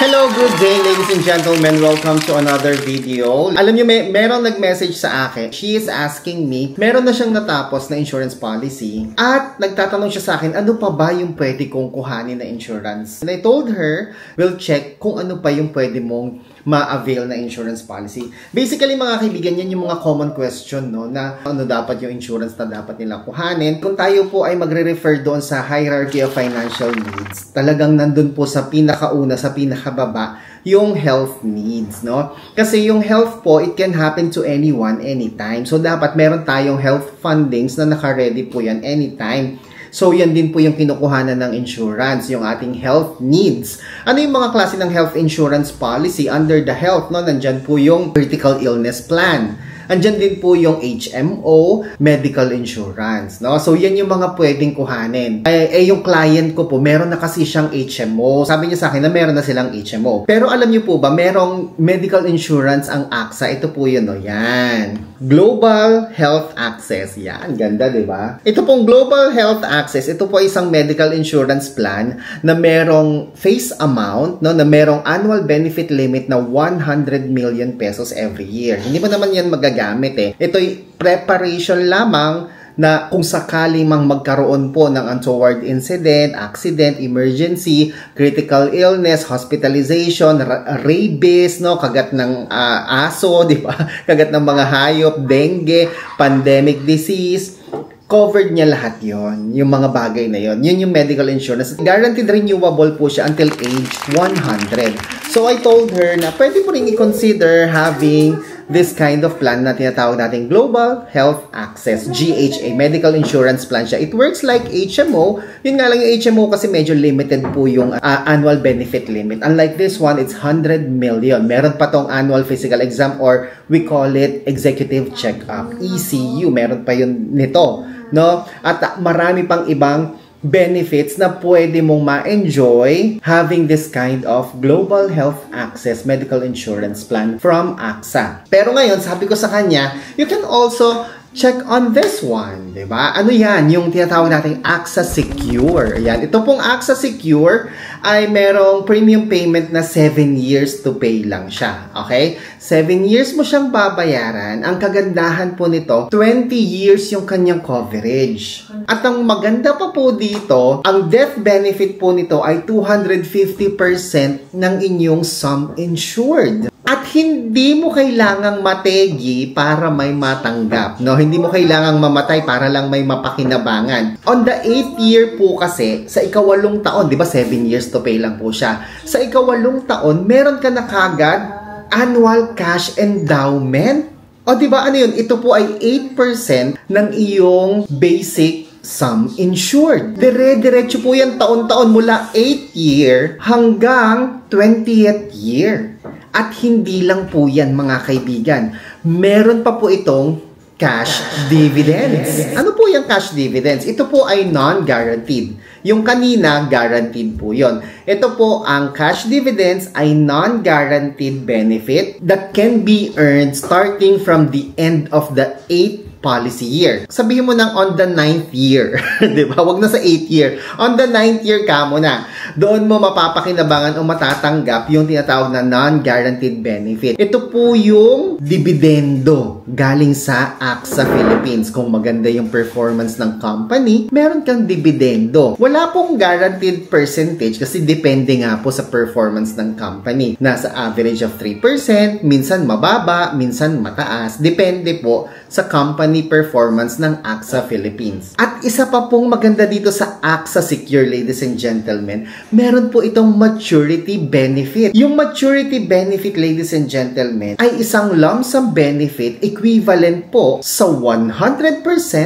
Hello, good day ladies and gentlemen. Welcome to another video. Alam nyo, merong nag-message sa akin. She is asking me, meron na siyang natapos na insurance policy at nagtatanong siya sa akin, ano pa ba yung pwede kong kuhanin na insurance? And I told her, we'll check kung ano pa yung pwede mong ma-avail na insurance policy. Basically, mga kaibigan, yan yung mga common question, no? Na ano dapat yung insurance na dapat nilang kuhanin. Kung tayo po ay magre-refer doon sa hierarchy of financial needs, talagang nandun po sa pinakauna, sa pinakababa, yung health needs, no? Kasi yung health po, it can happen to anyone, anytime. So, dapat meron tayong health fundings na naka-ready po yan anytime. So, yan din po yung kinukuhanan ng insurance, yung ating health needs. Ano yung mga klase ng health insurance policy? Under the health, no? Nandyan po yung critical illness plan. Andyan din po yung HMO, medical insurance, no? So, yan yung mga pwedeng kuhanin. Yung client ko po, meron na kasi siyang HMO. Sabi niya sa akin na meron na silang HMO. Pero alam niyo po ba, merong medical insurance ang AXA. Ito po yun, no? Yan. Global Health Access. Yan, ganda, di ba? Ito pong Global Health Access, ito po isang medical insurance plan na merong face amount, no? Na merong annual benefit limit na 100 million pesos every year. Hindi mo naman yan magagamit eh. Ito'y preparation lamang na kung sakali mang magkaroon po ng untoward incident, accident, emergency, critical illness, hospitalization, rabies, no, kagat ng aso, di ba? Kagat ng mga hayop, dengue, pandemic disease, covered niya lahat yon, yung mga bagay na yon. Yun yung medical insurance. Guaranteed renewable po siya until age 100. So I told her na pwede mo rin i-consider having this kind of plan na tinatawag natin Global Health Access, GHA, medical insurance plan siya. It works like HMO. Yun nga lang yung HMO kasi medyo limited po yung annual benefit limit. Unlike this one, it's 100 million. Meron pa tong annual physical exam or we call it executive check-up, ECU. Meron pa yun nito, no? At marami pang ibang benefits na pwede mong ma-enjoy having this kind of Global Health Access medical insurance plan from AXA. Pero ngayon, sabi ko sa kanya, you can also check on this one, di ba? Ano yan? Yung tinatawag nating AXA Secure. Ayan. Ito pong AXA Secure ay merong premium payment na 7 years to pay lang siya. Okay? 7 years mo siyang babayaran. Ang kagandahan po nito, 20 years yung kanyang coverage. At ang maganda pa po dito, ang death benefit po nito ay 250% ng inyong sum insured. At hindi mo kailangang mategi para may matanggap, no? Hindi mo kailangang mamatay para lang may mapakinabangan. On the 8th year po kasi, sa ika-8 taon, di ba 7 years to pay lang po siya. Sa ika-8 taon, meron ka na kagad annual cash endowment. O di ba ano yun? Ito po ay 8% ng iyong basic sum insured. Dire-diretso po yan taon-taon mula 8th year hanggang 20th year. At hindi lang po yan mga kaibigan. Meron pa po itong cash dividends. Ano po yung cash dividends? Ito po ay non-guaranteed. Yung kanina, guaranteed po yon. Ito po, ang cash dividends ay non-guaranteed benefit that can be earned starting from the end of the 8th policy year. Sabihin mo nang on the 9th year. Diba? Wag na sa 8th year. On the 9th year ka mo na. Doon mo mapapakinabangan o matatanggap yung tinatawag na non-guaranteed benefit. Ito po yung dividendo galing sa AXA Philippines. Kung maganda yung performance ng company, meron kang dividendo. Wala pong guaranteed percentage kasi depende nga po sa performance ng company. Nasa average of 3%, minsan mababa, minsan mataas. Depende po sa company performance ng AXA Philippines. At isa pa pong maganda dito sa AXA Secure, ladies and gentlemen, meron po itong maturity benefit. Yung maturity benefit, ladies and gentlemen, ay isang lump sum benefit equivalent po sa 100%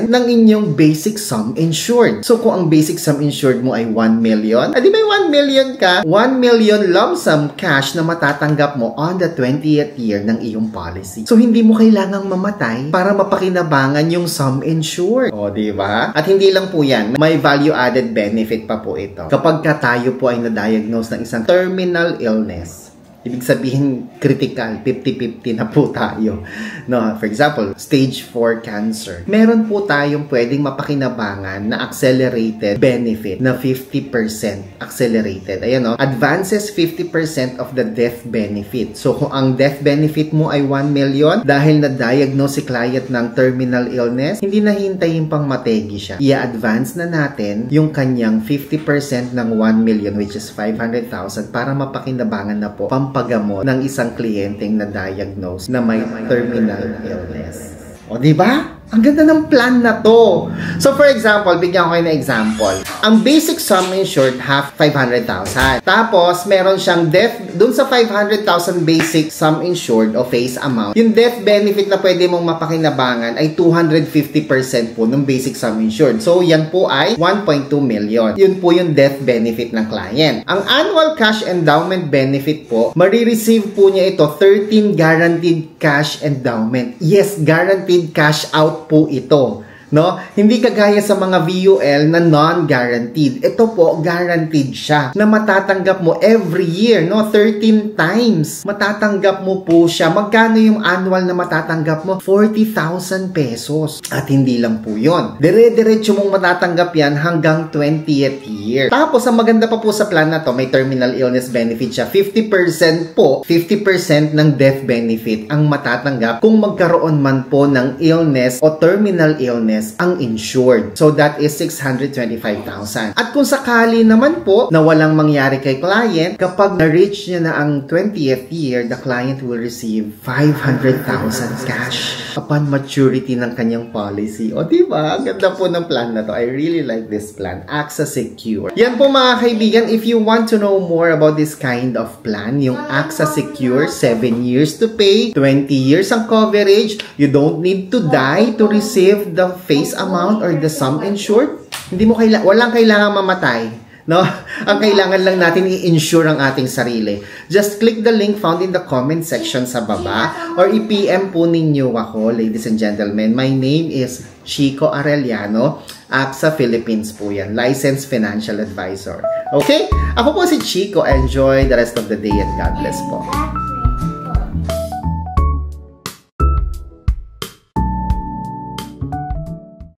ng inyong basic sum insured. So kung ang basic sum insured mo ay 1 million, adi may 1 million ka, 1 million lump sum cash na matatanggap mo on the 20th year ng iyong policy. So hindi mo kailangang mamatay para mapakinabangan yung sum insured. O, di ba? At hindi lang po yan, may value-added benefit pa po ito. Kapag tayo po ay na-diagnose ng isang terminal illness, Ibig sabihin, critical, 50-50 na po tayo. No, for example, stage 4 cancer. Meron po tayong pwedeng mapakinabangan na accelerated benefit na 50% accelerated. Ayan, no? Advances 50% of the death benefit. So, kung ang death benefit mo ay 1 million, dahil na-diagnose si client ng terminal illness, hindi na hintayin pang mategi siya. I-advance na natin yung kanyang 50% ng 1 million, which is 500,000, para mapakinabangan na po pampagamot ng isang kliyenteng na-diagnose na may terminal illness. O, diba? Ang ganda ng plan na to. So, for example, bigyan ko kayo ng example. Ang basic sum insured, half 500,000. Tapos, meron siyang death, dun sa 500,000 basic sum insured o face amount, yung death benefit na pwede mong mapakinabangan ay 250% po ng basic sum insured. So, yan po ay 1.2 million. Yun po yung death benefit ng client. Ang annual cash endowment benefit po, marireceive po niya ito 13 guaranteed cash endowment. Yes, guaranteed cash out po ito, no? Hindi kagaya sa mga VUL na non-guaranteed. Ito po, guaranteed siya na matatanggap mo every year, no? 13 times. Matatanggap mo po siya. Magkano yung annual na matatanggap mo? 40,000 pesos. At hindi lang po yun. Dire-diretso mong matatanggap yan hanggang 20th year. Tapos, ang maganda pa po sa plan na to, may terminal illness benefit siya. 50% po, 50% ng death benefit ang matatanggap kung magkaroon man po ng illness o terminal illness ang insured. So, that is 625,000. At kung sakali naman po na walang mangyari kay client, kapag na-reach niya na ang 20th year, the client will receive 500,000 cash upon maturity ng kanyang policy. O, diba? Ang ganda po ng plan na to. I really like this plan. AXA Secure. Yan po mga kaibigan, if you want to know more about this kind of plan, yung AXA Secure, 7 years to pay, 20 years ang coverage, you don't need to die to receive the face amount or the sum insured. Hindi mo walang kailangan mamatay, no? Ang kailangan lang natin i-insure ang ating sarili. Just click the link found in the comment section sa baba or i-PM po ninyo ako, ladies and gentlemen. My name is Chico Arellano, AXA Philippines po yan, licensed financial advisor. Okay? Ako po si Chico. Enjoy the rest of the day and God bless po.